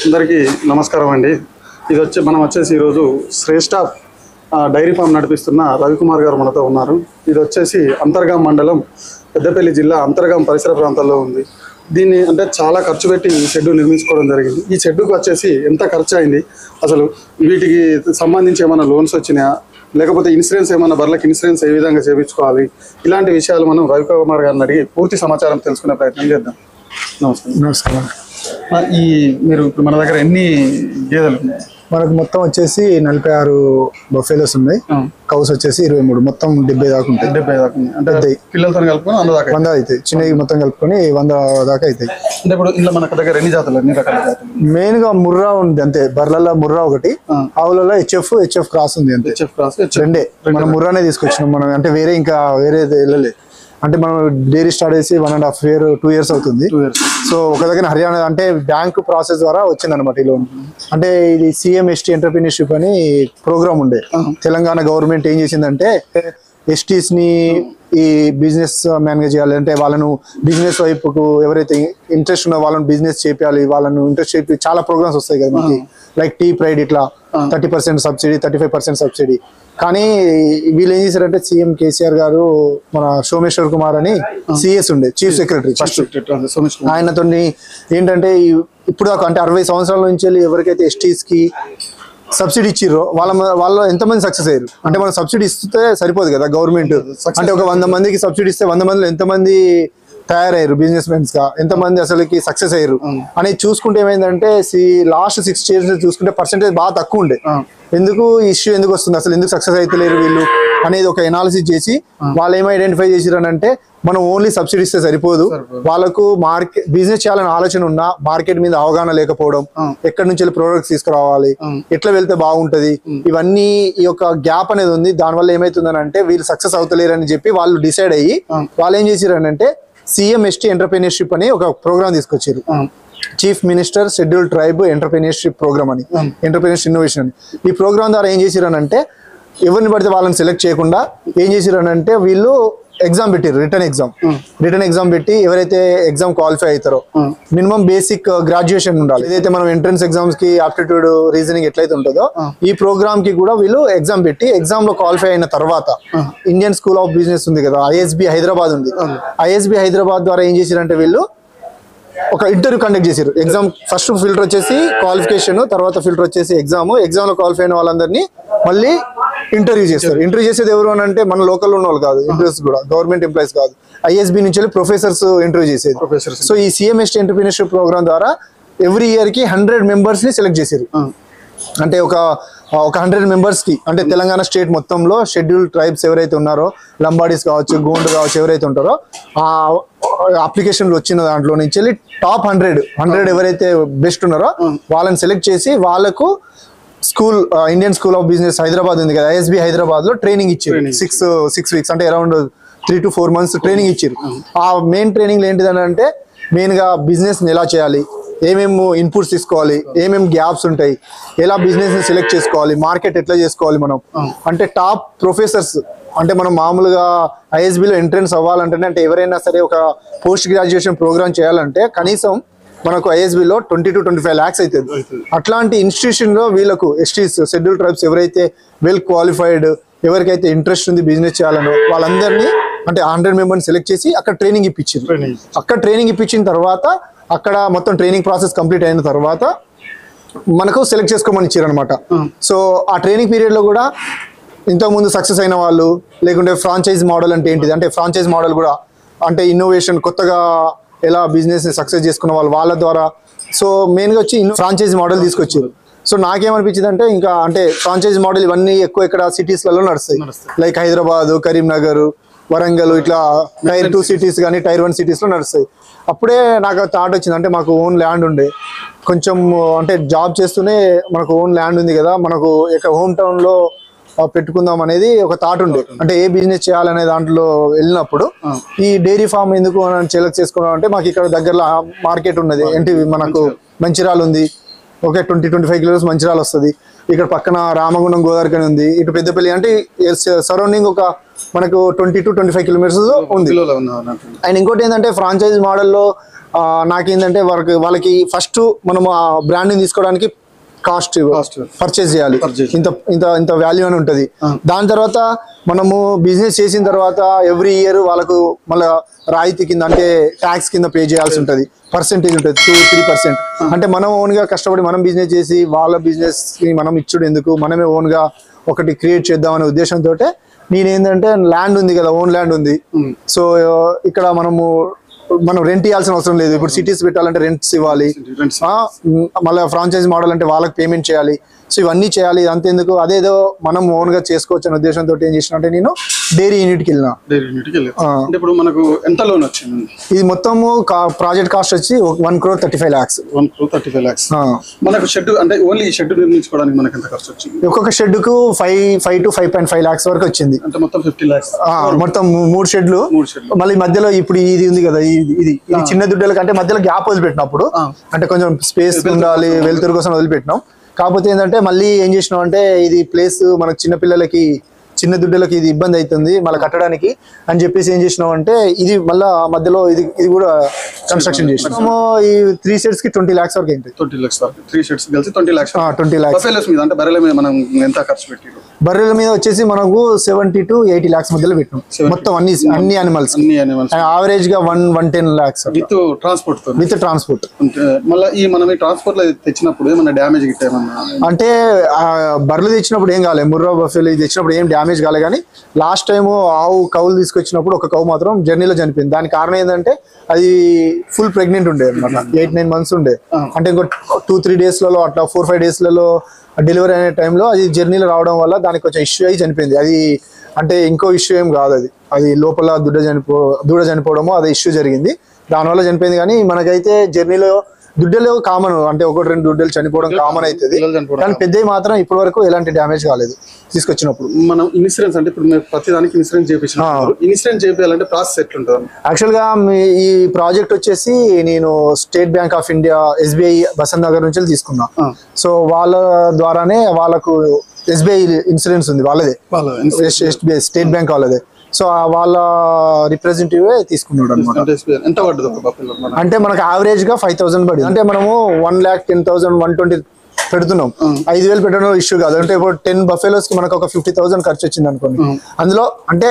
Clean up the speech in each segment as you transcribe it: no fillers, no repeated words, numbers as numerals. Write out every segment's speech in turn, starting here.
అందరికీ నమస్కారం అండి. మనం వచ్చేసి ఈరోజు శ్రేష్ఠ డైరీ ఫామ్ నడిపిస్తున్న రవికుమార్ గారు మనతో ఉన్నారు. ఇది వచ్చేసి అంతర్గాం మండలం పెద్దపల్లి జిల్లా అంతర్గాం పరిసర ప్రాంతాల్లో ఉంది. దీన్ని అంటే చాలా ఖర్చు పెట్టి ఈ షెడ్ నిర్మించుకోవడం జరిగింది. ఈ షెడ్డుకు వచ్చేసి ఎంత ఖర్చు అయింది, అసలు వీటికి సంబంధించి ఏమైనా లోన్స్ వచ్చినాయా, లేకపోతే ఇన్సూరెన్స్ ఏమైనా బర్రెలకు ఇన్సూరెన్స్ ఏ విధంగా చేయించుకోవాలి, ఇలాంటి విషయాలు మనం రవికుమార్ గారిని అడిగి పూర్తి సమాచారం తెలుసుకునే ప్రయత్నం చేద్దాం. నమస్కారం. మీరు ఇప్పుడు మన దగ్గర ఎన్ని గేదెలు ఉన్నాయి? మనకు మొత్తం వచ్చేసి 46 బఫెలోస్ ఉన్నాయి. కౌస్ వచ్చేసి 23, మొత్తం 70 దాకా ఉంటాయి. 70 దాకా అంటే పిల్లలతో కలుపుకొని 100 అవుతాయి. చిన్నవి మొత్తం కలుపుకొని 100 దాకా అవుతాయి. అంటే ఇప్పుడు ఇంట్లో మన దగ్గర ఎన్ని రకాల జాతులు? మెయిన్ గా ముర్రా ఉంది అంతే. బర్రెల ముర్రా ఒకటి, ఆవులలో హెచ్ఎఫ్ క్రాస్ ఉంది అంతే. హెచ్ఎఫ్ క్రాస్ రెండే. మనం ముర్రానే తీసుకొచ్చినాం. మనం అంటే వేరే వెళ్ళలేదు. అంటే మనం డైరీ స్టార్ట్ చేసి 1.5 year 2 years అవుతుంది. సో ఒక దగ్గర హర్యానా అంటే బ్యాంక్ ప్రాసెస్ ద్వారా వచ్చింది అనమాట ఈ లోన్. అంటే ఇది CMST ఎంటర్‌ప్రెన్యూర్‌షిప్ అని ప్రోగ్రామ్ ఉండే. తెలంగాణ గవర్నమెంట్ ఏం చేసిందంటే ఎస్టీస్ ని ఈ బిజినెస్ మేనేజ్ చేయాలి అంటే వాళ్ళను బిజినెస్ వైపుకు ఎవరైతే ఇంట్రెస్ట్ ఉన్నో వాళ్ళని బిజినెస్ చేయాలి, వాళ్ళను ఇంట్రెస్ట్ చేపి చాలా ప్రోగ్రామ్స్ వస్తాయి కదా మనకి. లైక్ టీ ప్రైడ్ ఇట్లా 30% సబ్సిడీ, 35% సబ్సిడీ. కానీ వీళ్ళు ఏం చేశారంటే సీఎం కేసీఆర్ గారు మన సోమేశ్వర్ కుమార్ అని CS ఉండే, చీఫ్ సెక్రటరీ ఫస్ట్. ఆయనతో ఏంటంటే ఇప్పుడు దాకా అంటే 60 సంవత్సరాల నుంచి ఎవరికైతే ఎస్టీస్ కి సబ్సిడీ ఇచ్చిర్రో వాళ్ళ ఎంతమంది సక్సెస్ అయ్యారు. అంటే మనం సబ్సిడీ ఇస్తే సరిపోదు కదా గవర్నమెంట్. అంటే ఒక 100 మందికి సబ్సిడీ ఇస్తే 100 మందిలో ఎంతమంది తయారయ్యారు బిజినెస్ మెన్స్ గా, ఎంతమంది అసలుకి సక్సెస్ అయ్యారు అనేది చూసుకుంటే ఏమైందంటే లాస్ట్ 6 years చూసుకుంటే పర్సెంటేజ్ బాగా తక్కువ ఉండే. ఎందుకు ఇష్యూ ఎందుకు వస్తుంది, అసలు ఎందుకు సక్సెస్ అవుతలేరు వీళ్ళు అనేది ఒక ఎనాలిసిస్ చేసి వాళ్ళు ఏమో ఐడెంటిఫై చేసిరని అంటే మనం ఓన్లీ సబ్సిడీ ఇస్తే సరిపోదు, వాళ్ళకు మార్కెట్ బిజినెస్ చేయాలని ఆలోచన ఉన్నా మార్కెట్ మీద అవగాహన లేకపోవడం, ఎక్కడి నుంచి ప్రొడక్ట్స్ తీసుకురావాలి, ఎట్లా వెళ్తే బాగుంటది, ఇవన్నీ ఈ యొక్క గ్యాప్ అనేది ఉంది. దానివల్ల ఏమైతుందని అంటే వీళ్ళు సక్సెస్ అవుతలేరు అని చెప్పి వాళ్ళు డిసైడ్ అయ్యి వాళ్ళు ఏం చేసిరని అంటే CMST ఎంటర్‌ప్రెన్యూర్‌షిప్ అని ఒక ప్రోగ్రామ్ తీసుకొచ్చారు. Chief minister scheduled tribe entrepreneurship programme అని, ఎంటర్‌ప్రెన్యూర్‌షిప్ ఇన్నోవేషన్ అని. ఈ ప్రోగ్రామ్ ద్వారా ఏం చేసిరనంటే ఎవరిని పడితే వాళ్ళని సెలెక్ట్ చేయకుండా ఏం చేసిరనంటే వీళ్ళు ఎగ్జామ్ పెట్టారు, రిటర్న్ ఎగ్జామ్ పెట్టి ఎవరైతే ఎగ్జామ్ క్వాలిఫై అవుతారో మినిమం బేసిక్ గ్రాడ్యుయేషన్ ఉండాలి. ఏదైతే మనం ఎంట్రన్స్ ఎగ్జామ్స్ కి ఆప్టిట్యూడ్ రీజనింగ్ ఎట్లయితే ఉంటుందో ఈ ప్రోగ్రామ్ కి కూడా వీళ్ళు ఎగ్జామ్ పెట్టి ఎగ్జామ్ లో క్వాలిఫై అయిన తర్వాత ఇండియన్ స్కూల్ ఆఫ్ బిజినెస్ ఉంది కదా, ISB హైదరాబాద్ ఉంది. ISB హైదరాబాద్ ద్వారా ఏం చేసిరంటే వీళ్ళు ఒక ఇంటర్వ్యూ కండక్ట్ చేశారు. ఎగ్జామ్ ఫస్ట్ ఫిల్టర్ వచ్చేసి క్వాలిఫికేషన్, తర్వాత ఫిల్టర్ వచ్చేసి ఎగ్జామ్ లో క్వాలిఫై అయిన వాళ్ళందరినీ మళ్ళీ ఇంటర్వ్యూ చేస్తారు. ఇంటర్వ్యూ చేసేది ఎవరు అని అంటే మన లోకల్లో ఉన్న వాళ్ళు కాదు, ఇంటర్వ్యూస్ కూడా గవర్నమెంట్ ఎంప్లాయీస్ కాదు, ISB నుంచి ప్రొఫెసర్స్ ఇంటర్వ్యూ చేసేది. సో ఈ CMST ఎంటర్‌ప్రెన్యూర్‌షిప్ ప్రోగ్రామ్ ద్వారా ఎవ్రీ ఇయర్ కి 100 members ని సెలెక్ట్ చేశారు. అంటే ఒక 100 members కి అంటే తెలంగాణ స్టేట్ మొత్తంలో షెడ్యూల్డ్ ట్రైబ్స్ ఎవరైతే ఉన్నారో, లంబాడీస్ కావచ్చు, గోండు కావచ్చు, ఎవరైతే ఉంటారో ఆ అప్లికేషన్లు వచ్చిన దాంట్లో నుంచి వెళ్ళి టాప్ 100 ఎవరైతే బెస్ట్ ఉన్నారో వాళ్ళని సెలెక్ట్ చేసి వాళ్ళకు Indian school of business Hyderabad ఉంది కదా, ISB హైదరాబాద్ లో ట్రైనింగ్ ఇచ్చారు. 6 weeks అంటే అరౌండ్ 3 to 4 months ట్రైనింగ్ ఇచ్చారు. ఆ మెయిన్ ట్రైనింగ్ ఏంటిదని అంటే మెయిన్ గా బిజినెస్ ఎలా చేయాలి, ఏమేమి ఇన్పుట్స్ తీసుకోవాలి, ఏమేమి గ్యాప్స్ ఉంటాయి, ఎలా బిజినెస్ ని సెలెక్ట్ చేసుకోవాలి, మార్కెట్ ఎట్లా చేసుకోవాలి మనం అంటే టాప్ ప్రొఫెసర్స్. అంటే మనం మామూలుగా ISB లో ఎంట్రన్స్ అవ్వాలంటే అంటే ఎవరైనా సరే ఒక పోస్ట్ గ్రాడ్యుయేషన్ ప్రోగ్రామ్ చేయాలంటే కనీసం మనకు ISB లో 20 to 25 lakhs అవుతుంది. అట్లాంటి ఇన్స్టిట్యూషన్ లో వీళ్ళకు ఎస్టీస్ షెడ్యూల్ ట్రైబ్స్ ఎవరైతే వెల్ క్వాలిఫైడ్, ఎవరికైతే ఇంట్రెస్ట్ ఉంది బిజినెస్ చేయాలనో వాళ్ళందరినీ అంటే 100 members సెలెక్ట్ చేసి అక్కడ ట్రైనింగ్ ఇప్పించారు. అక్కడ ట్రైనింగ్ ఇప్పించిన తర్వాత అక్కడ మొత్తం ట్రైనింగ్ ప్రాసెస్ కంప్లీట్ అయిన తర్వాత మనకు సెలెక్ట్ చేసుకోమని ఇచ్చారు అనమాట. సో ఆ ట్రైనింగ్ పీరియడ్ లో కూడా ఇంతకుముందు సక్సెస్ అయిన వాళ్ళు, లేకుంటే ఫ్రాంచైజ్ మోడల్ అంటే ఏంటిది అంటే ఫ్రాంచైజ్ మోడల్ కూడా అంటే ఇన్నోవేషన్ కొత్తగా ఎలా బిజినెస్ సక్సెస్ చేసుకున్న వాళ్ళ ద్వారా సో మెయిన్గా వచ్చి ఫ్రాంచైజ్ మోడల్ తీసుకొచ్చారు. సో నాకేమనిపించింది అంటే ఇంకా అంటే ఫ్రాంచైజ్ మోడల్ ఇవన్నీ ఎక్కువ ఇక్కడ సిటీస్లలో నడుస్తాయి. లైక్ హైదరాబాద్, కరీంనగర్, వరంగల్ ఇట్లా Tier 2 cities కానీ Tier 1 cities లో నడుస్తాయి. అప్పుడే నాకు థాట్ వచ్చింది అంటే మాకు ఓన్ ల్యాండ్ ఉండే, కొంచెం అంటే జాబ్ చేస్తూనే మనకు ఓన్ ల్యాండ్ ఉంది కదా, మనకు ఇక్కడ హోమ్ టౌన్ లో పెట్టుకుందాం అనేది ఒక థాట్ ఉండే. అంటే ఏ బిజినెస్ చేయాలనే దాంట్లో వెళ్ళినప్పుడు ఈ డైరీ ఫామ్ ఎందుకు సెలెక్ట్ చేసుకున్నాం అంటే మాకు ఇక్కడ దగ్గరలో మార్కెట్ ఉన్నది. ఏంటి మనకు మంచిర్యాల ఉంది, ఓకే 20-25 kilometers మంచిర్యాల వస్తుంది. ఇక్కడ పక్కన రామగుండం గోదావరికని ఉంది, ఇటు పెద్దపల్లి అంటే సరౌండింగ్ ఒక మనకు 20 to 25 kilometers ఉంది. అండ్ ఇంకోటి ఏంటంటే ఫ్రాంచైజ్ మోడల్లో నాకేంటంటే వాళ్ళకి ఫస్ట్ మనం ఆ బ్రాండ్ని తీసుకోవడానికి కాస్ట్ పర్చేస్ చేయాలి, ఇంత ఇంత ఇంత వాల్యూ అని ఉంటుంది. దాని తర్వాత మనము బిజినెస్ చేసిన తర్వాత ఎవ్రీ ఇయర్ వాళ్ళకు మళ్ళీ రాయితీ కింద అంటే ట్యాక్స్ కింద పే చేయాల్సి ఉంటుంది, పర్సెంటేజ్ ఉంటుంది 2-3%. అంటే మనం ఓన్ గా కష్టపడి మనం బిజినెస్ చేసి వాళ్ళ బిజినెస్ కి మనం ఇచ్చుడు ఎందుకు, మనమే ఓన్ గా ఒకటి క్రియేట్ చేద్దాం అనే ఉద్దేశంతో నేనేంటంటే ల్యాండ్ ఉంది కదా, ఓన్ ల్యాండ్ ఉంది. సో ఇక్కడ మనం రెంట్ ఇవ్వాల్సిన అవసరం లేదు. ఇప్పుడు సిటీస్ పెట్టాలంటే రెంట్స్ ఇవ్వాలి, మళ్ళీ ఫ్రాంచైజ్ మోడల్ అంటే వాళ్ళకి పేమెంట్ చేయాలి. సో ఇవన్నీ చేయాలి. అంతేందుకు అదేదో మనం ఓన్ గా చేసుకోవచ్చు అనే ఉద్దేశంతో ఏం చేసిన అంటే నేను డైరీ యూనిట్కి వెళ్ళిన. ఇప్పుడు మనకు ఎంత లోన్ వచ్చింది? ఇది మొత్తము ప్రాజెక్ట్ కాస్ట్ వచ్చి 1,35 lakhs. 1,35 lakhs. మనకు షెడ్ అంటే ఓన్లీ షెడ్ నిర్మించుకోవడానికి మనకి ఎంత ఖర్చు వచ్చింది? ఒక్కొక్క షెడ్ కు 5 to 5.5 lakhs వరకు వచ్చింది. అంటే మొత్తం 50 lakhs. మొత్తం 3 షెడ్లు. మళ్ళీ మధ్యలో ఇప్పుడు ఇది ఉంది కదా, ఇది చిన్న దుడ్డలకి అంటే మధ్యలో గ్యాప్ వదిలిపెట్టినప్పుడు అంటే కొంచెం స్పేస్ ఉండాలి, వెలుతురు కోసం వదిలిపెట్టినాం. కాకపోతే ఏంటంటే మళ్ళీ ఏం చేసినాం అంటే ఇది ప్లేస్ మనకు చిన్న దుడ్డలకి ఇది ఇబ్బంది అవుతుంది మళ్ళీ కట్టడానికి అని చెప్పేసి ఏం చేసినాం అంటే ఇది మళ్ళీ మధ్యలో ఇది కూడా కన్స్ట్రక్షన్ చేసినాము. ఈ 3 sets కి 20 lakhs వరకు అయింది. 20 lakhs వరకు 3 sets కలిసి 20 lakhs. 20 lakhs. బఫెలోస్ మీద అంటే బర్రెల మీద మనం ఎంత ఖర్చు పెట్టారు? బర్రెల మీద వచ్చేసి మనకు 70 to 80 lakhs మధ్యలో పెట్టినాం మొత్తం అన్ని యానిమల్స్. యావరేజ్ గా 110 lakhs విత్ ట్రాన్స్పోర్ట్. మళ్ళీ మనం ఈ ట్రాన్స్పోర్ట్ లో తెచ్చినప్పుడు ఏమన్నా డ్యామేజ్ గిట్ట ఏమన్నా అంటే బర్రెలు తెచ్చినప్పుడు ఏం కాలేదు, ముర్రా బఫెలో తెచ్చినప్పుడు ఏం డ్యామేజ్ కాలే. కానీ లాస్ట్ టైం కౌలు తీసుకొచ్చినప్పుడు ఒక కౌ మాత్రం జర్నీలో చనిపోయింది. దానికి కారణం ఏంటంటే అది ఫుల్ ప్రెగ్నెంట్ ఉండే అనమాట, 8-9 months ఉండే. అంటే ఇంకో 2-3 daysలలో అట్లా 4-5 daysలలో డెలివరీ అయిన టైంలో అది జర్నీలో రావడం వల్ల దానికి కొంచెం ఇష్యూ అయ్యి చనిపోయింది. అది అంటే ఇంకో ఇష్యూ ఏం కాదు, అది లోపల దూడ చనిపోవడము అదే ఇష్యూ జరిగింది, దానివల్ల చనిపోయింది. కానీ మనకైతే జర్నీలో దుడ్డలు కామన్, అంటే 1-2 దుడ్డలు చనిపోవడం కామన్ అవుతుంది. కానీ పెద్దవి మాత్రం ఇప్పటి వరకు ఎలాంటి డ్యామేజ్ కాలేదు తీసుకొచ్చినప్పుడు. మనం ఇన్సూరెన్స్ అంటే ఇప్పుడు ప్రతి దానికి ఇన్సూరెన్స్ చేయాలంటే ప్రాసెస్ ఎట్లుంటుంది? యాక్చువల్ గా ఈ ప్రాజెక్ట్ వచ్చేసి నేను State Bank of India SBI Basant Nagar నుంచి తీసుకున్నా. సో వాళ్ళ ద్వారానే వాళ్ళకు SBI ఇన్సూరెన్స్ ఉంది, వాళ్ళదే స్టేట్ బ్యాంక్ వాళ్ళదే. సో వాళ్ళ రిప్రజెంటేటివ్ తీసుకున్నాడు అనమాట. ఎంత పడ్డది అంటే మనకు యావరేజ్ గా 5,000 పడింది. అంటే మనము 1,10,000 120 పెడుతున్నాం, 5,000 పెట్టడం ఇష్యూ కాదు. అంటే ఇప్పుడు 10 buffaloes కి మనకు ఒక 50,000 ఖర్చు వచ్చింది అనుకోండి. అందులో అంటే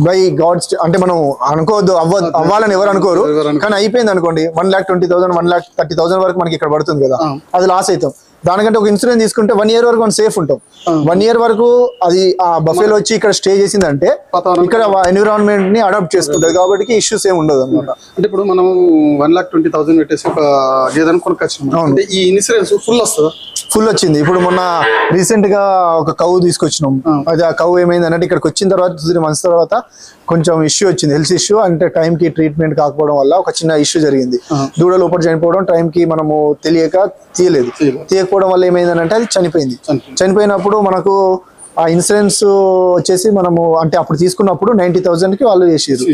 బై గాడ్స్ అంటే మనం అనుకోవద్దు, అవ్వాలని ఎవరు అనుకోరు, కానీ అయిపోయింది అనుకోండి 1,20,000 1,30,000 వరకు మనకి ఇక్కడ పడుతుంది కదా, అది లాస్ అవుతాం. దానికంటే ఒక ఇన్సూరెన్స్ తీసుకుంటే 1 year వరకు మనం సేఫ్ ఉంటాం. 1 year వరకు అది ఆ బఫెలో వచ్చి ఇక్కడ స్టే చేసిందంటే ఇక్కడ ఎన్విరాన్మెంట్ ని అడాప్ట్ చేసుకుంటది, కాబట్టి ఇష్యూస్ ఏమి ఉండదు అనమాట. అంటే ఇప్పుడు మనం 1,20,000 పెట్టేసి ఒక గేదెను కొనుక్కొచ్చినాం, ఈ ఇన్సూరెన్స్ ఫుల్ వచ్చింది. ఇప్పుడు మొన్న రీసెంట్ గా ఒక కౌ తీసుకొచ్చినాం. అది ఆ కౌ ఏమైంది అంటే ఇక్కడికి వచ్చిన తర్వాత 3 months తర్వాత కొంచెం ఇష్యూ వచ్చింది, హెల్త్ ఇష్యూ. అంటే టైం కి ట్రీట్మెంట్ కాకపోవడం వల్ల ఒక చిన్న ఇష్యూ జరిగింది. దూడ లోపల చనిపోవడం, టైం కి మనము తీయకపోవడం వల్ల ఏమైందంటే అది చనిపోయింది. చనిపోయినప్పుడు మనకు ఆ ఇన్సూరెన్స్ వచ్చేసి మనము అంటే అప్పుడు తీసుకున్నప్పుడు 90,000 కి వాళ్ళు చేసారు.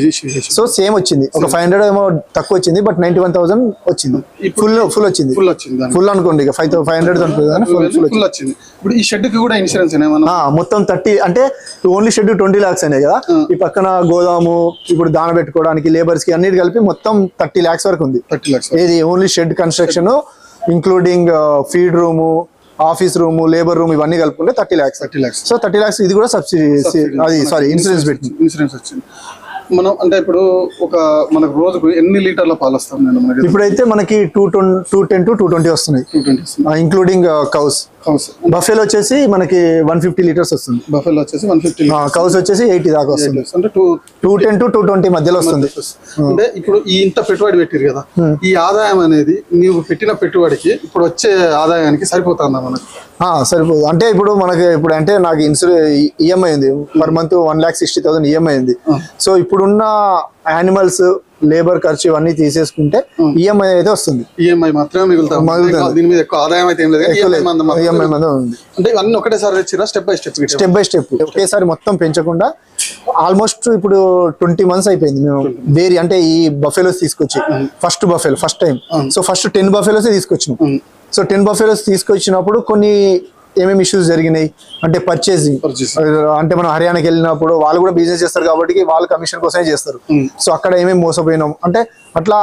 సో సేమ్ వచ్చింది, ఒక 500 ఏమో తక్కువ వచ్చింది, బట్ 91,000 వచ్చింది. ఫుల్ వచ్చింది, ఫుల్ అనుకోండి, ఇక 500 ఫుల్ వచ్చింది. ఇప్పుడు ఈ షెడ్ కి కూడా ఇన్సూరెన్స్ మొత్తం 30, అంటే ఓన్లీ షెడ్ 20 lakhs అనే కదా. ఈ పక్కన గోదాము, ఇప్పుడు దాన పెట్టుకోవడానికి లేబర్స్ కి అన్నిటి కలిపి మొత్తం 30 lakhs వరకు ఉంది. ఇది only shed construction including feed room, office room, labour room ఇవన్నీ కలుపుకుంటే 30 lakhs. సో 30 lakhs ఇది కూడా సబ్సిడీ, అది సారీ ఇన్సూరెన్స్ వచ్చింది. మనం అంటే ఇప్పుడు మనకు రోజుకు ఎన్ని లీటర్ల పాలు వస్తాం? ఇప్పుడైతే మనకి 210 to 220 వస్తున్నాయి, ఇంక్లూడింగ్ కౌస్. బఫెలో వచ్చేసి మనకి 150 liters వస్తుంది. బఫెలో వచ్చేసి 150, కౌస్ వచ్చేసి 80 దాకా వస్తుంది. అంటే 210 to 220 మధ్యలో వస్తుంది. అంటే ఇప్పుడు ఇంత పెట్టుబడి పెట్టారు కదా, ఈ ఆదాయం అనేది నీవు పెట్టిన పెట్టుబడికి ఇప్పుడు వచ్చే ఆదాయానికి సరిపోతుందా మనకు? సరిపోదు. అంటే ఇప్పుడు మనకి అంటే నాకు ఈఎంఐ ఉంది, పర్ మంత్ 1,60,000 ఈఎంఐ ఉంది. సో ఇప్పుడున్న యానిమల్స్, లేబర్ ఖర్చు ఇవన్నీ తీసేసుకుంటే ఈఎంఐ అయితే వస్తుంది. ఈఎంఐ మాత్రమే మిగులుతుంది, దీని మీద ఎక్కువ ఆదాయం అయితే ఏం లేదు. ఈఎంఐ ఉంది. అంటే ఇవన్నీ ఒకటేసారి తెచ్చిరా? స్టెప్ బై స్టెప్ ఒకేసారి మొత్తం పెంచకుండా. ఆల్మోస్ట్ ఇప్పుడు 20 months అయిపోయింది మేము డైరీ అంటే ఈ బఫెలోస్ తీసుకొచ్చి. First time so first 10 buffaloes తీసుకొచ్చినాం. సో 10 buffaloes తీసుకొచ్చినప్పుడు కొన్ని ఏమేమి ఇష్యూస్ జరిగినాయి అంటే పర్చేసింగ్. అంటే మనం హర్యానాకి వెళ్ళినప్పుడు వాళ్ళు కూడా బిజినెస్ చేస్తారు కాబట్టి వాళ్ళు కమిషన్ కోసమే చేస్తారు. సో అక్కడ ఏమేమి మోసపోయినాం అంటే అట్లా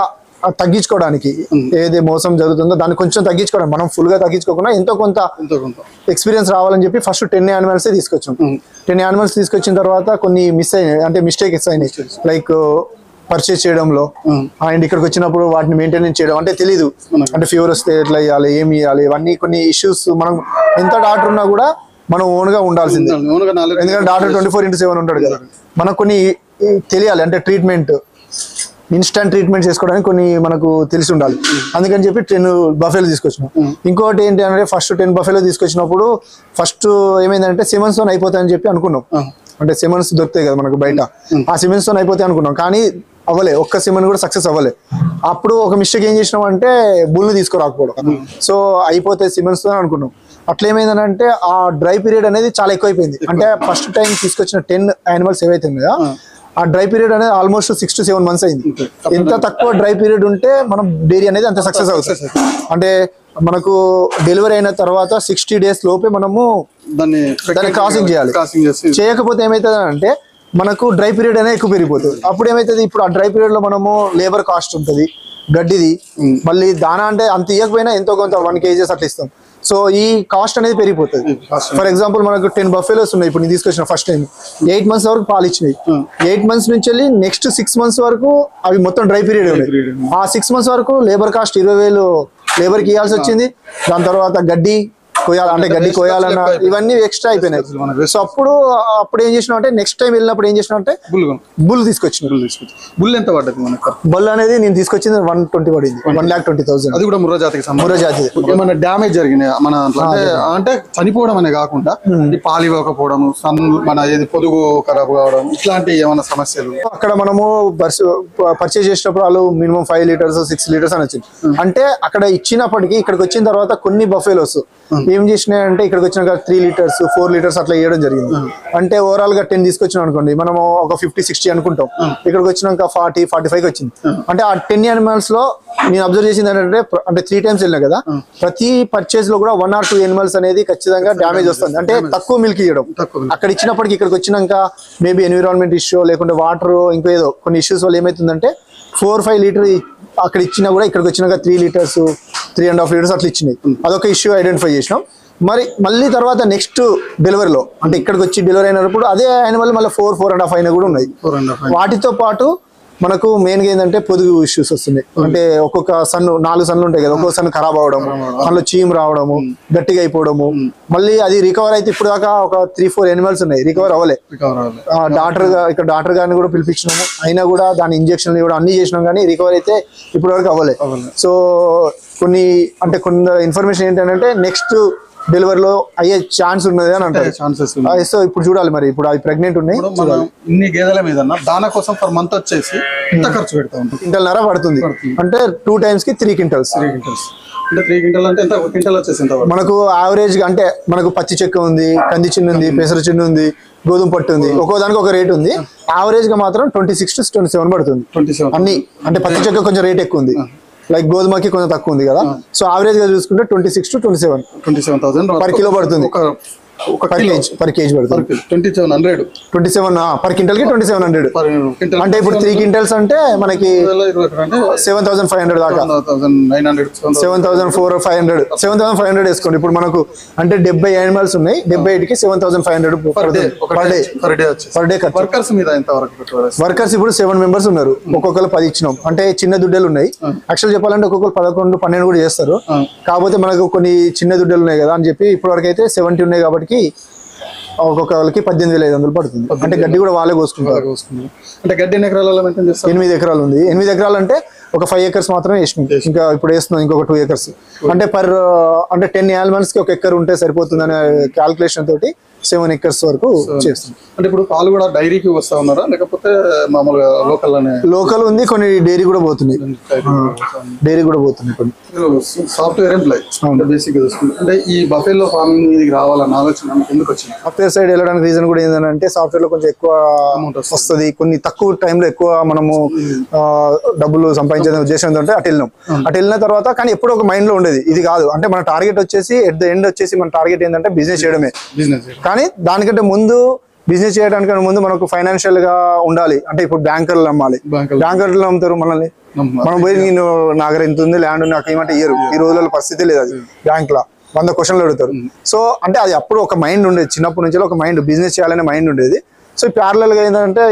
తగ్గించుకోవడానికి ఏది మోసం జరుగుతుందో దాన్ని కొంచెం తగ్గించుకోవడానికి, మనం ఫుల్ గా తగ్గించుకోకుండా ఎంతో కొంత ఎక్స్పీరియన్స్ రావాలని చెప్పి ఫస్ట్ 10 యానిమల్స్ తీసుకొచ్చాం. 10 యానిమల్స్ తీసుకొచ్చిన తర్వాత కొన్ని మిస్ అయినాయి, అంటే మిస్టేక్స్ అయినాయి. లైక్ పర్చేస్ చేయడంలో అండ్ ఇక్కడికి వచ్చినప్పుడు వాటిని మెయింటెనెన్స్ చేయడం అంటే తెలీదు, అంటే ఫీవర్ వస్తే ఎట్లా ఇవ్వాలి, ఏమి ఇవ్వాలి, ఇవన్నీ కొన్ని ఇష్యూస్. మనం ఎంత డాక్టర్ ఉన్నా కూడా మనం ఓన్ గా ఉండాల్సిందే, ఎందుకంటే డాక్టర్ 24/7 ఉంటాడు కదా. మనకు కొన్ని తెలియాలి, అంటే ట్రీట్మెంట్ ఇన్స్టంట్ ట్రీట్మెంట్ చేసుకోవడానికి కొన్ని మనకు తెలిసి ఉండాలి. అందుకని చెప్పి 10 బఫేలు తీసుకొచ్చినాం. ఇంకోటి ఏంటి అంటే ఫస్ట్ 10 బఫేలు తీసుకొచ్చినప్పుడు ఫస్ట్ ఏమైందంటే సిమెన్స్ తో అయిపోతాయని చెప్పి అనుకున్నాం. అంటే సిమెన్స్ దొరుకుతాయి కదా మనకు బయట, ఆ సిమెన్స్ తో అయిపోతాయి అనుకున్నాం. కానీ అవ్వలే, ఒక్క సిమెన్ కూడా సక్సెస్ అవ్వలే. అప్పుడు ఒక మిస్టేక్ ఏం చేసినాం అంటే బుల్ని తీసుకురాకపోవడం. సో అయిపోతే సిమెన్స్ తో అనుకున్నాం. అట్లా ఏమైందంటే ఆ డ్రై పీరియడ్ అనేది చాలా ఎక్కువైపోయింది. అంటే ఫస్ట్ టైం తీసుకొచ్చిన 10 యానిమల్స్ ఏవైతే ఉన్నాయో ఆ డ్రై పీరియడ్ అనేది ఆల్మోస్ట్ 6 to 7 months అయింది. ఎంత తక్కువ డ్రై పీరియడ్ ఉంటే మనం డైరీ అనేది అంత సక్సెస్ అవుతుంది. అంటే మనకు డెలివరీ అయిన తర్వాత 60 days లోపే మనము దాన్ని క్రాసింగ్ చేయాలి. చేయకపోతే ఏమవుతుంది అంటే మనకు డ్రై పీరియడ్ అనేది ఎక్కువ పెరిగిపోతుంది. అప్పుడు ఏమవుతుంది, ఇప్పుడు ఆ డ్రై పీరియడ్ లో మనము లేబర్ కాస్ట్ ఉంటుంది, గడ్డిది, మళ్ళీ దానా అంటే అంత ఇవ్వకపోయినా ఎంతో కొంత 1 kg అట్లా ఇస్తాం. సో ఈ కాస్ట్ అనేది పెరిగిపోతుంది. ఫర్ ఎగ్జాంపుల్ మనకు 10 బఫెలోస్ ఉన్నాయి, ఇప్పుడు నేను తీసుకొచ్చిన ఫస్ట్ టైం 8 months వరకు పాలు ఇచ్చినాయి. 8 months నుంచి వెళ్ళి నెక్స్ట్ 6 months వరకు అవి మొత్తం డ్రై పీరియడ్ ఉన్నాయి. ఆ 6 months వరకు లేబర్ కాస్ట్ 20,000 లేబర్కి ఇవ్వాల్సి వచ్చింది. దాని తర్వాత గడ్డి కోయాలి, అంటే గడ్డి కోయాలన్న ఇవన్నీ ఎక్స్ట్రా అయిపోయినాయి. సో అప్పుడు ఏం చేసినా అంటే నెక్స్ట్ టైం వెళ్ళినప్పుడు ఏం చేసినా అంటే బుల్ తీసుకొచ్చిన. బుల్ ఎంత పడ్డది మనకు? బుల్ అనేది నేను తీసుకొచ్చింది 120 పడింది, 1,20,000. అది కూడా ముర్రా జాతికి ముర్రా జాతి. ఏమైనా డ్యామేజ్ జరిగినాయి మన అంటే చనిపోవడం అనే కాకుండా ఈ పాలు ఇవ్వకపోవడం, మన ఏది పొదుగు ఖరాబ్ కావడం, ఇట్లాంటి ఏమైనా సమస్యలు? అక్కడ మనము పర్చేజ్ చేసేటప్పుడు వాళ్ళు మినిమం 5 liters 6 liters అని వచ్చింది. అంటే అక్కడ ఇచ్చినప్పటికీ ఇక్కడికి వచ్చిన తర్వాత కొన్ని బఫెలోస్ ఏం చేసినాయంటే ఇక్కడికి వచ్చినాక 3 liters 4 liters అట్లా ఇవ్వడం జరిగింది. అంటే ఓవరాల్ గా 10 తీసుకొచ్చినాం అనుకోండి, మనం ఒక 50-60 అనుకుంటాం, ఇక్కడికి వచ్చినాక 40-45 వచ్చింది. అంటే ఆ 10 animals లో నేను అబ్జర్వ్ చేసింది ఏంటంటే, అంటే 3 times వెళ్ళినా కదా, ప్రతి పర్చేజ్ లో కూడా 1 or 2 animals అనేది ఖచ్చితంగా డ్యామేజ్ వస్తుంది. అంటే తక్కువ మిల్క్ ఇవ్వడం. అక్కడ ఇచ్చినప్పటికీ ఇక్కడికి వచ్చినాక మేబీ ఎన్విరాన్మెంట్ ఇష్యూ లేకుంటే వాటర్ ఇంకో ఏదో కొన్ని ఇష్యూస్ వల్ల ఏమైతుందంటే 4-5 లీటర్ అక్కడ ఇచ్చినా కూడా ఇక్కడికి వచ్చినాక 3 liters 3.5 liters అట్లా ఇచ్చినాయి. అదొక ఇష్యూ ఐడెంటిఫై చేసినాం. మళ్ళీ తర్వాత నెక్స్ట్ డెలివరీలో అంటే ఇక్కడికి వచ్చి డెలివరీ అయినప్పుడు అదే యానిమల్ మళ్ళీ 4.5 అయినా కూడా ఉన్నాయి. వాటితో పాటు మనకు మెయిన్ గా ఏంటంటే పొదుగు ఇష్యూస్ వస్తున్నాయి. అంటే ఒక్కొక్క సన్ను 4 సన్నులు ఉంటాయి కదా, ఒక్కొక్క సన్ను ఖరాబ్ అవడము, అందులో చీమ్ రావడము, గట్టిగా అయిపోవడము. మళ్ళీ అది రికవర్ అయితే ఇప్పుడు దాకా ఒక 3-4 animals ఉన్నాయి, రికవర్ అవ్వలే. ఇక్కడ డాక్టర్ గారిని కూడా పిలిపించినాము, అయినా కూడా దాని ఇంజక్షన్లు కూడా అన్ని చేసినాం, కానీ రికవర్ అయితే ఇప్పటి వరకు అవ్వలే. సో కొన్ని ఇన్ఫర్మేషన్ ఏంటంటే నెక్స్ట్ డెలివరీలో అయ్యే ఛాన్స్ ఉన్నది అని అంటారు. సో ఇప్పుడు చూడాలి, మరి ఇప్పుడు అవి ప్రెగ్నెంట్ ఉన్నాయి. ఇన్ని గేదెల మీద దాని కోసం పర్ మంత్ వచ్చేసి ఎంత ఖర్చు పెడతా ఉంటాం? 1.5 క్వింటల్ పడుతుంది. అంటే 2 times కి 3 quintals. అంటే 3 quintals అంటే ఎంత? 1 quintal వచ్చేసి మనకు యావరేజ్ గా అంటే మనకు పచ్చి చెక్క ఉంది, కంది చిన్న ఉంది, పెసర చిన్న ఉంది, గోధుమ పట్టు ఉంది, ఒక్కో దానికి ఒక రేట్ ఉంది. యావరేజ్ గా మాత్రం 26 to 27 పడుతుంది అన్ని. అంటే పచ్చి చెక్క కొంచెం రేట్ ఎక్కువ ఉంది, లైక్ గోధుమకి కొంచెం తక్కువ ఉంది కదా. సో యావరేజ్ గా చూసుకుంటే 26 to 27,000 పర్ కిలో పడుతుంది. per kg పడుతుంది 2700. 27 పర్ క్వింటల్ కి 2700. అంటే ఇప్పుడు 3 quintals అంటే మనకి 7,500 దాకా, 7,400-500 7,500 వేసుకోండి. ఇప్పుడు మనకు అంటే 70 animals ఉన్నాయి, 78కి 7,500 పర్ డే ఖర్చు. వర్కర్స్ ఇప్పుడు 7 members ఉన్నారు, ఒక్కొక్కరు 10 ఇచ్చినాం. అంటే చిన్న దుడ్డలు ఉన్నాయి, యాక్చువల్ చెప్పాలంటే ఒక్కొక్కరు 11-12 కూడా చేస్తారు. కాకపోతే మనకు కొన్ని చిన్న దుడ్డలు ఉన్నాయి కదా అని చెప్పి ఇప్పటి వరకు అయితే 70 ఉన్నాయి కాబట్టి ఒక్కొక్కరికి 18,500 పడుతుంది. అంటే గడ్డి కూడా వాళ్ళే కోసుకుంటారు. అంటే గడ్డి ఎన్ని ఎకరాలలో మెయింటైన్ చేస్తారు? 8 eకరాలు ఉంది. 8 eకరాలు అంటే ఒక 5 acres మాత్రమే వేసినాం, ఇంకా ఇప్పుడు వేస్తున్నాం ఇంకొక 2 acres. అంటే అంటే 10 animals కి 1 acre ఉంటే సరిపోతుంది అనే క్యాల్కులేషన్ తోటి 7 acres వరకు చేస్తాం. అంటే ఇప్పుడు పాలు కూడా డైరీకి వస్తా ఉన్నారా లేకపోతే మామూలుగా లోకల్ ఉంది, కొన్ని డైరీ కూడా పోతున్నాయి. కొన్ని సాఫ్ట్వేర్ ఎంప్లాయ్ బేసిక్ అంటే ఈ బఫెలో ఫార్మింగ్ ఇది రావాలన్న ఆలోచన ఎందుకు వచ్చింది? సాఫ్ట్వేర్ సైడ్ వెళ్ళడానికి రీజన్ కూడా ఏంటంటే సాఫ్ట్వేర్ లో కొంచెం ఎక్కువ వస్తుంది, కొన్ని తక్కువ టైంలో ఎక్కువ మనము డబ్బులు సంపాదించే ఉద్దేశంతో అటు వెళ్ళినాం. అటు వెళ్ళిన తర్వాత కానీ ఎప్పుడు ఒక మైండ్ లో ఉండేది ఇది కాదు, అంటే మన టార్గెట్ వచ్చేసి ఎట్ ద ఎండ్ వచ్చేసి మన టార్గెట్ ఏంటంటే బిజినెస్ చేయడమే. కానీ దానికంటే ముందు బిజినెస్ చేయడానికి ముందు మనకు ఫైనాన్షియల్ గా ఉండాలి. అంటే ఇప్పుడు బ్యాంకర్లు నమ్మాలి, బ్యాంకర్లు నమ్ముతారు మనల్ని. మనం పోయి నేను నా దగ్గర ఎంత ఉంది ల్యాండ్ నాకు ఏమంటే ఇయ్యరు. ఈ రోజుల పరిస్థితి లేదు. అది బ్యాంక్ లా 100 క్వశ్చన్లు అడుగుతారు. సో అంటే అది అప్పుడు ఒక మైండ్ ఉండేది, చిన్నప్పటి నుంచి ఒక మైండ్, బిజినెస్ చేయాలనే మైండ్ ఉండేది. సో ప్యారలల్ గా ఏంటంటే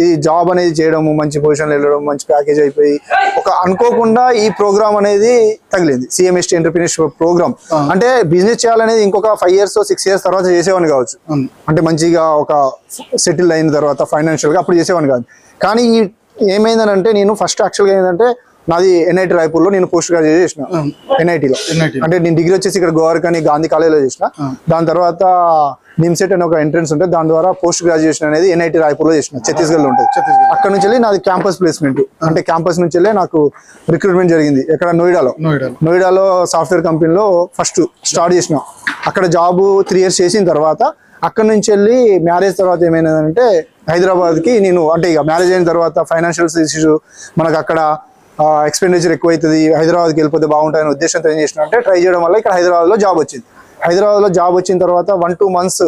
ఈ జాబ్ అనేది చేయడము, మంచి పొజిషన్ వెళ్ళడం, మంచి ప్యాకేజ్ అయిపోయి ఒక అనుకోకుండా ఈ ప్రోగ్రామ్ అనేది తగిలింది, సిఎంఎస్టీ ఎంటర్‌ప్రెన్యూర్‌షిప్ ప్రోగ్రామ్. అంటే బిజినెస్ చేయాలనేది ఇంకొక 5 years 6 years తర్వాత చేసేవాడిని కావచ్చు, అంటే మంచిగా ఒక సెటిల్ అయిన తర్వాత ఫైనాన్షియల్ గా అప్పుడు చేసేవాడిని కాదు. కానీ ఏమైందనంటే నేను ఫస్ట్ యాక్చువల్గా ఏంటంటే నాది NIT రాయపూర్లో నేను పోస్ట్ గ్రాడ్యుయేట్ చేసిన, NITలో. అంటే నేను డిగ్రీ వచ్చేసి ఇక్కడ గోవర్కని గాంధీ కాలేజ్లో చేసిన. దాని తర్వాత నిమ్సెట్ అనే ఒక ఎంట్రన్స్ ఉంటుంది, దాని ద్వారా పోస్ట్ గ్రాడ్యుయేషన్ అనేది NIT రాయపూర్లో చేసిన, ఛత్తీస్గఢ్లో ఉంటుంది. అక్కడ నుంచి వెళ్ళి నాది క్యాంపస్ ప్లేస్మెంట్, అంటే క్యాంపస్ నుంచి వెళ్ళి నాకు రిక్రూట్మెంట్ జరిగింది. ఇక్కడ నోయిడాలో సాఫ్ట్వేర్ కంపెనీలో ఫస్ట్ స్టార్ట్ చేసిన. అక్కడ జాబ్ 3 years చేసిన తర్వాత అక్కడ నుంచి వెళ్ళి మ్యారేజ్ తర్వాత ఏమైందంటే హైదరాబాద్కి నేను, అంటే ఇక మ్యారేజ్ అయిన తర్వాత ఫైనాన్షియల్ ఇష్యూస్ మనకు అక్కడ ఎక్స్పెండిచర్ ఎక్కువ అవుతుంది, హైదరాబాద్కి వెళ్ళిపోతే బాగుంటుందనే ఉద్దేశంతో ఏం చేసిన అంటే ట్రై చేయడం వల్ల ఇక్కడ హైదరాబాద్లో జాబ్ వచ్చింది. హైదరాబాద్లో జాబ్ వచ్చిన తర్వాత 1-2 months,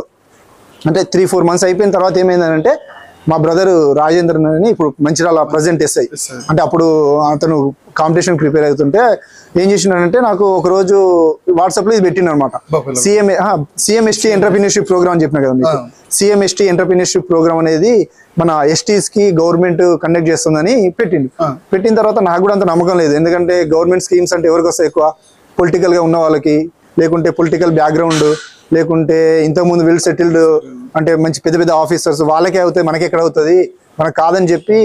అంటే 3-4 months అయిపోయిన తర్వాత ఏమైందంటే మా బ్రదర్ రాజేంద్రన్ అని ఇప్పుడు మంచిర్యాల ప్రజెంట్ SI, అంటే అప్పుడు అతను కాంపిటీషన్ ప్రిపేర్ అవుతుంటే ఏం చేసినాడంటే నాకు ఒక రోజు వాట్సాప్లో ఇది పెట్టిండు అనమాట. సిఎంఎస్టీ ఎంటర్‌ప్రెన్యూర్‌షిప్ ప్రోగ్రామ్ అని చెప్పిన కదా మీకు. సిఎంఎస్టీ ఎంటర్‌ప్రెన్యూర్‌షిప్ ప్రోగ్రామ్ అనేది మన STs కి గవర్నమెంట్ కండక్ట్ చేస్తుందని పెట్టిండు. పెట్టిన తర్వాత నాకు కూడా అంత నమ్మకం లేదు, ఎందుకంటే గవర్నమెంట్ స్కీమ్స్ అంటే ఎవరికి వస్తాయి ఎక్కువ, పొలిటికల్ గా ఉన్న వాళ్ళకి, లేకుంటే పొలిటికల్ బ్యాక్గ్రౌండ్, లేకుంటే ఇంతకుముందు వెల్ సెటిల్డ్ అంటే మంచి పెద్ద పెద్ద ఆఫీసర్స్ వాళ్ళకే అవుతాయి, మనకి ఎక్కడ అవుతుంది, మనకు కాదని చెప్పి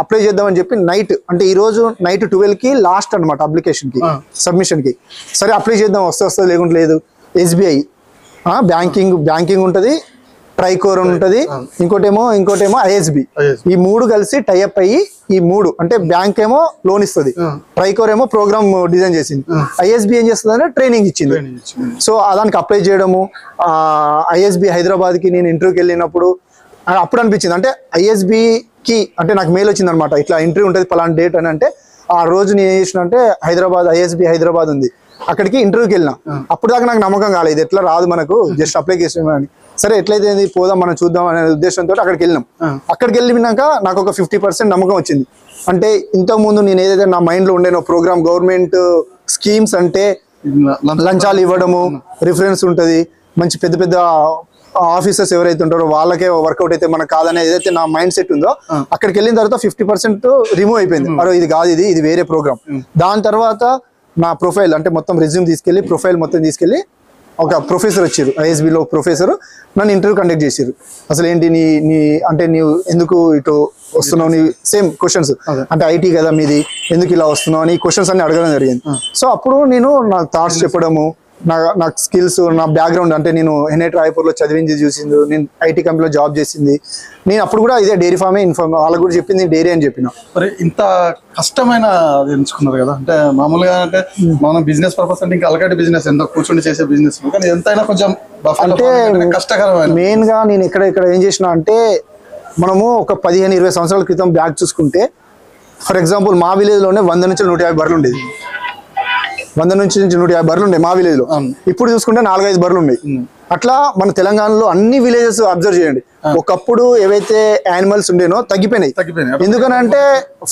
అప్లై చేద్దామని చెప్పి నైట్, అంటే ఈ రోజు నైట్ 12కి లాస్ట్ అనమాట అప్లికేషన్ కి, సబ్మిషన్ కి. సరే అప్లై చేద్దాం, వస్తుంది లేకుంటే లేదు. SBI బ్యాంకింగ్ ఉంటుంది, ట్రైకోర్ ఉంటుంది, ఇంకోటేమో ISB. ఈ 3 కలిసి టైఅప్ అయ్యి ఈ 3 అంటే బ్యాంక్ ఏమో లోన్ ఇస్తుంది, ట్రైకోర్ ఏమో ప్రోగ్రామ్ డిజైన్ చేసింది, ISB ఏం చేస్తుంది అంటే ట్రైనింగ్ ఇచ్చింది. సో దానికి అప్లై చేయడము. ISB హైదరాబాద్కి నేను ఇంటర్వ్యూకి వెళ్ళినప్పుడు అప్పుడు అనిపించింది, అంటే ISBకి అంటే నాకు మెయిల్ వచ్చింది అనమాట, ఇట్లా ఇంటర్వ్యూ ఉంటుంది పలానా డేట్ అని. అంటే ఆ రోజు నేను ఏం చేసిన అంటే ISB హైదరాబాద్ ఉంది, అక్కడికి ఇంటర్వ్యూకి వెళ్ళినా. అప్పుడు దాకా నాకు నమ్మకం కాలేదు, ఎట్లా రాదు మనకు, జస్ట్ అప్లికేషన్ అని. సరే ఎట్లయితే పోదాం మనం చూద్దాం అనే ఉద్దేశంతో అక్కడికి వెళ్ళినాం. అక్కడికి వెళ్ళినాక నాకు ఒక 50% నమ్మకం వచ్చింది. అంటే ఇంతకుముందు నేను ఏదైతే నా మైండ్లో ఉండేనో ప్రోగ్రామ్, గవర్నమెంట్ స్కీమ్స్ అంటే లంచాలు ఇవ్వడము, రిఫరెన్స్ ఉంటుంది, మంచి పెద్ద పెద్ద ఆఫీసర్స్ ఎవరైతే ఉంటారో వాళ్ళకే వర్కౌట్ అయితే మనకు కాదనే ఏదైతే నా మైండ్ సెట్ ఉందో, అక్కడికి వెళ్ళిన తర్వాత 50% రిమూవ్ అయిపోయింది. అరే ఇది కాదు, ఇది వేరే ప్రోగ్రామ్. దాని తర్వాత నా ప్రొఫైల్ అంటే మొత్తం రెజ్యూమ్ తీసుకెళ్ళి, ప్రొఫైల్ మొత్తం తీసుకెళ్ళి ఒక ప్రొఫెసర్ వచ్చారు, ISBలో ప్రొఫెసర్, నన్ను ఇంటర్వ్యూ కండక్ట్ చేశారు. అసలు ఏంటి నీ అంటే నీవు ఎందుకు ఇటు వస్తున్నావు, నీ సేమ్ క్వశ్చన్స్, అంటే IT కదా మీది, ఎందుకు ఇలా వస్తున్నావు అని క్వశ్చన్స్ అన్ని అడగడం జరిగింది. సో అప్పుడు నేను నా థాట్స్ చెప్పడము, నా స్కిల్స్, నా బ్యాక్గ్రౌండ్, అంటే నేను NIT రాయపూర్లో చదివింది చూసింది, నేను IT కంపెనీలో జాబ్ చేసింది, నేను అప్పుడు కూడా ఇదే డైరీ ఫార్మే వాళ్ళకి కూడా చెప్పింది డైరీ అని చెప్పిన. మరి ఇంత కష్టమైన ఎంచుకున్నారు కదా, అంటే మామూలుగా అంటే మనం బిజినెస్ పర్పస్ అంటే ఇంకా అలకటి బిజినెస్, ఎంత కూర్చొని చేసే బిజినెస్, కానీ ఎంతైనా కొంచెం అంటే కష్టకరమైన. మెయిన్ గా నేను ఇక్కడ ఏం చేసిన అంటే, మనము ఒక 15-20 సంవత్సరాల క్రితం బ్యాక్ చూసుకుంటే, ఫర్ ఎగ్జాంపుల్ మా విలేజ్ లోనే 100 నుంచి 150 బర్రెలు ఉండేది, 100 నుంచి 150 బర్రెలు ఉండే మా విలేజ్ లో. ఇప్పుడు చూసుకుంటే 4-5 బర్రెలు ఉన్నాయి. అట్లా మన తెలంగాణలో అన్ని విలేజెస్ అబ్జర్వ్ చేయండి, ఒకప్పుడు ఏవైతే యానిమల్స్ ఉండేనో తగ్గిపోయినాయి. ఎందుకనంటే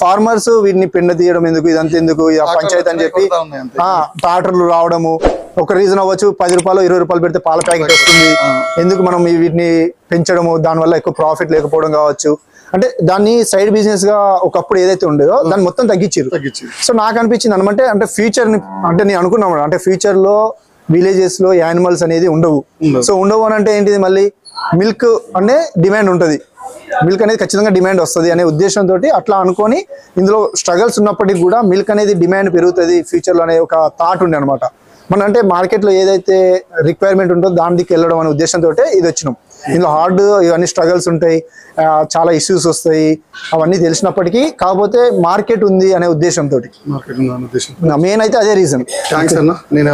ఫార్మర్స్ వీటిని పెండ తీయడం ఎందుకు, ఇదంతా ఎందుకు, పంచాయతీ అని చెప్పి ట్రాక్టర్లు రావడము ఒక రీజన్ అవ్వచ్చు. 10 రూపాయలు 20 రూపాయలు పెడితే పాల ప్యాకెట్ వస్తుంది, ఎందుకు మనం వీటిని పెంచడము, దానివల్ల ఎక్కువ ప్రాఫిట్ లేకపోవడం కావచ్చు. అంటే దాన్ని సైడ్ బిజినెస్ గా ఒకప్పుడు ఏదైతే ఉండేదో దాన్ని మొత్తం తగ్గించారు. సో నాకు అనిపించింది అనమాట, అంటే ఫ్యూచర్ ని, అంటే నేను అనుకున్నాను అంటే ఫ్యూచర్ లో విలేజెస్ లో యానిమల్స్ అనేది ఉండవు. సో ఉండవు అని అంటే ఏంటిది, మళ్ళీ మిల్క్ అనే డిమాండ్ ఉంటుంది, మిల్క్ అనేది ఖచ్చితంగా డిమాండ్ వస్తుంది అనే ఉద్దేశంతో అట్లా అనుకొని, ఇందులో స్ట్రగల్స్ ఉన్నప్పటికీ కూడా మిల్క్ అనేది డిమాండ్ పెరుగుతుంది ఫ్యూచర్ లో అనే ఒక థాట్ ఉండే అనమాట. మన అంటే మార్కెట్ లో ఏదైతే రిక్వైర్మెంట్ ఉంటుందో దానికి వెళ్ళడం అనే ఉద్దేశంతో ఇది వచ్చినాం. ఇందులో హార్డ్ ఇవన్నీ స్ట్రగల్స్ ఉంటాయి, చాలా ఇష్యూస్ వస్తాయి, అవన్నీ తెలిసినప్పటికీ కాకపోతే మార్కెట్ ఉంది అనే ఉద్దేశంతో మెయిన్ అయితే అదే రీజన్. థ్యాంక్స్ అన్న. నేను